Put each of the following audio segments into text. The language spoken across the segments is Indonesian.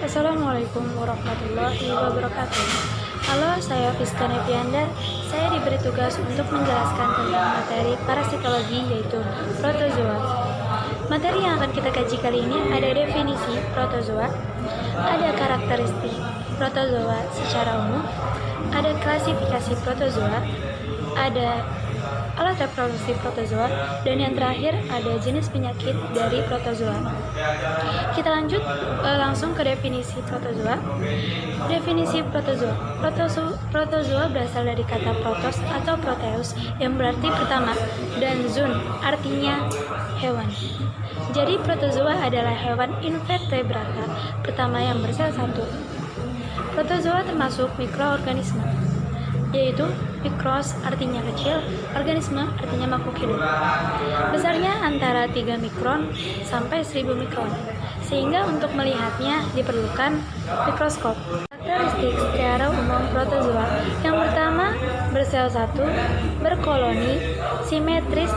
Assalamualaikum warahmatullahi wabarakatuh. Halo, saya Fiska Nevianda. Saya diberi tugas untuk menjelaskan tentang materi parasitologi, yaitu protozoa. Materi yang akan kita kaji kali ini ada definisi protozoa, ada karakteristik protozoa secara umum, ada klasifikasi protozoa, ada alat reproduksi protozoa, dan yang terakhir ada jenis penyakit dari protozoa. Kita lanjut langsung ke definisi protozoa. Definisi protozoa. Protozoa berasal dari kata protos atau proteus yang berarti pertama, dan zoon artinya hewan. Jadi protozoa adalah hewan invertebrata pertama yang bersel satu. Protozoa termasuk mikroorganisme, yaitu mikros artinya kecil, organisme artinya makhluk hidup. Besarnya antara 3 mikron sampai 1000 mikron, sehingga untuk melihatnya diperlukan mikroskop. Karakteristik secara umum protozoa: yang pertama, bersel satu, berkoloni, simetris,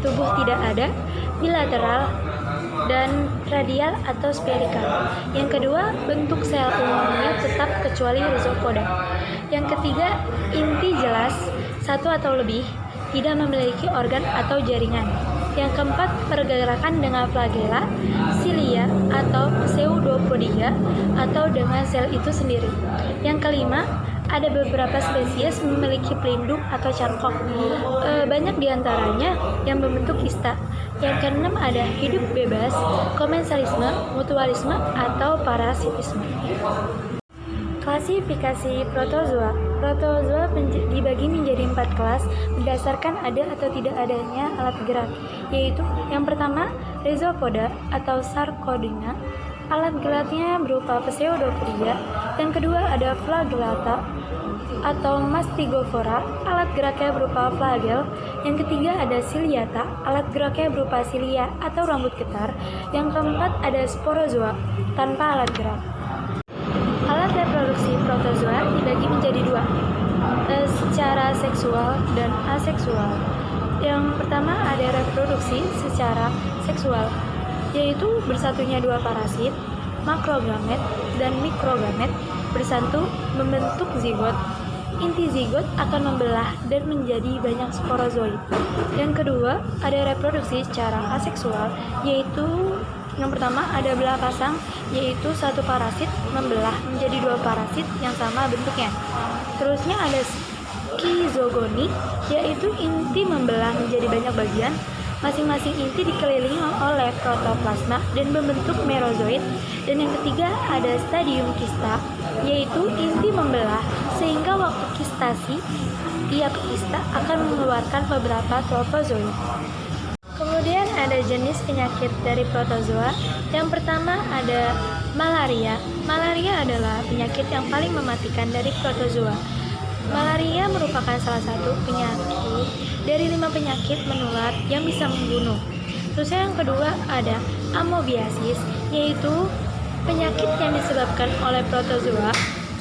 tubuh tidak ada, bilateral, dan radial atau spherical. Yang kedua, bentuk sel umumnya tetap kecuali rhizopoda. Yang ketiga, inti jelas, satu atau lebih, tidak memiliki organ atau jaringan. Yang keempat, pergerakan dengan flagella, silia, atau pseudopodia, atau dengan sel itu sendiri. Yang kelima, ada beberapa spesies memiliki pelindung atau cangkok, banyak diantaranya yang berbentuk kista. Yang keenam, ada hidup bebas, komensalisme, mutualisme, atau parasitisme. Klasifikasi protozoa. Protozoa dibagi menjadi 4 kelas berdasarkan ada atau tidak adanya alat gerak, yaitu yang pertama, rhizopoda atau sarcodina. Alat geraknya berupa pseudopodia. Yang kedua, ada flagellata atau mastigophora. Alat geraknya berupa flagel. Yang ketiga, ada ciliata. Alat geraknya berupa cilia atau rambut getar. Yang keempat, ada sporozoa tanpa alat gerak. Alat reproduksi protozoa dibagi menjadi 2, secara seksual dan aseksual. Yang pertama, ada reproduksi secara seksual, yaitu bersatunya 2 parasit, makrogamet dan mikrogamet, bersatu membentuk zigot. Inti zigot akan membelah dan menjadi banyak sporozoid. Yang kedua, ada reproduksi secara aseksual, yaitu yang pertama, ada belah pasang, yaitu satu parasit membelah menjadi 2 parasit yang sama bentuknya. Terusnya ada skizogoni, yaitu inti membelah menjadi banyak bagian. Masing-masing inti dikelilingi oleh protoplasma dan membentuk merozoid. Dan yang ketiga, ada stadium kista, yaitu inti membelah sehingga waktu kistasi tiap kista akan mengeluarkan beberapa trofozoid. Kemudian ada jenis penyakit dari protozoa. Yang pertama, ada malaria. Malaria adalah penyakit yang paling mematikan dari protozoa. Malaria merupakan salah satu penyakit dari 5 penyakit menular yang bisa membunuh. Terus yang kedua, ada amoebiasis, yaitu penyakit yang disebabkan oleh protozoa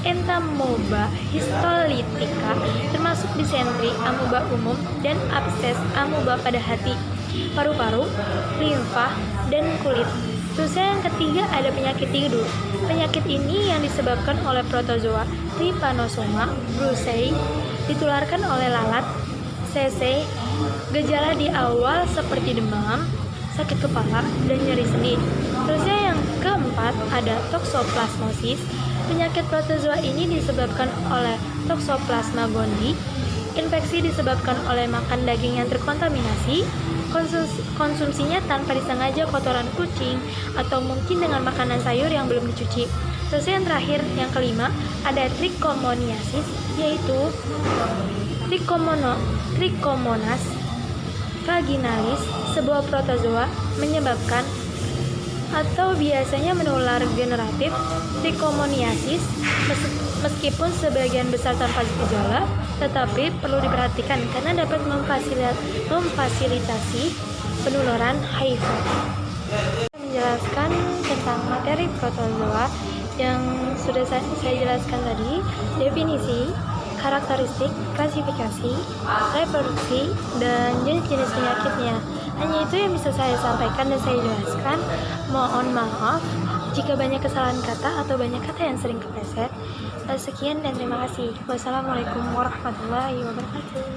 Entamoeba histolytica, termasuk disentri, amoeba umum, dan abses amoeba pada hati, paru-paru, limfa, dan kulit. Terus yang ketiga, ada penyakit tidur. Penyakit ini yang disebabkan oleh protozoa Trypanosoma brucei, ditularkan oleh lalat, cc. Gejala di awal seperti demam, sakit kepala, dan nyeri sendi. Terusnya yang keempat, ada toxoplasmosis. Penyakit protozoa ini disebabkan oleh Toxoplasma gondii. Infeksi disebabkan oleh makan daging yang terkontaminasi, konsumsinya tanpa disengaja kotoran kucing, atau mungkin dengan makanan sayur yang belum dicuci. Terus yang terakhir, yang kelima, ada trichomoniasis, yaitu Trichomonas vaginalis, sebuah protozoa menyebabkan atau biasanya menular generatif trichomoniasis. Meskipun sebagian besar tanpa gejala, tetapi perlu diperhatikan karena dapat memfasilitasi penularan HIV. Menjelaskan tentang materi protozoa yang sudah saya jelaskan tadi, definisi, karakteristik, klasifikasi, reproduksi, dan jenis-jenis penyakitnya. Hanya itu yang bisa saya sampaikan dan saya jelaskan. Mohon maaf Jika banyak kesalahan kata atau banyak kata yang sering kepleset, sekian dan terima kasih. Wassalamualaikum warahmatullahi wabarakatuh.